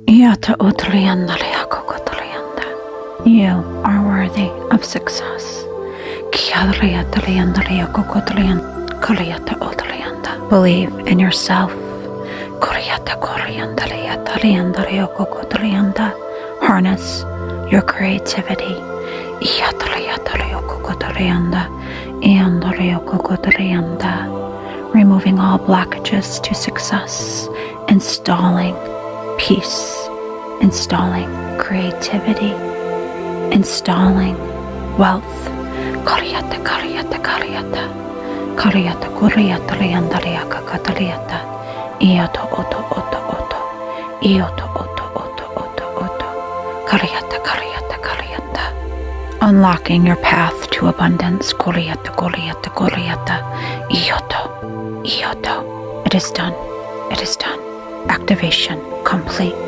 Iata utliandalia kokotlianda. You are worthy of success. Kiadriataliandalia kokotlian kaliata utlianda. Believe in yourself. Kuriata koriandalia taliandalia kokotlianda. Harness your creativity. Iataliatalia kokotlianda. Iandalia kokotlianda. Removing all blockages to success. Installing peace, installing creativity, installing wealth. Karyata, karyata, karyata. Karyata, kuryata, liandariaka, kataliata. Ioto, oto, oto, oto. Ioto, oto, oto, oto, oto. Karyata, karyata, karyata. Unlocking your path to abundance. Kuryata, kuryata, kuryata. Ioto, ioto. It is done. It is done. Activation complete.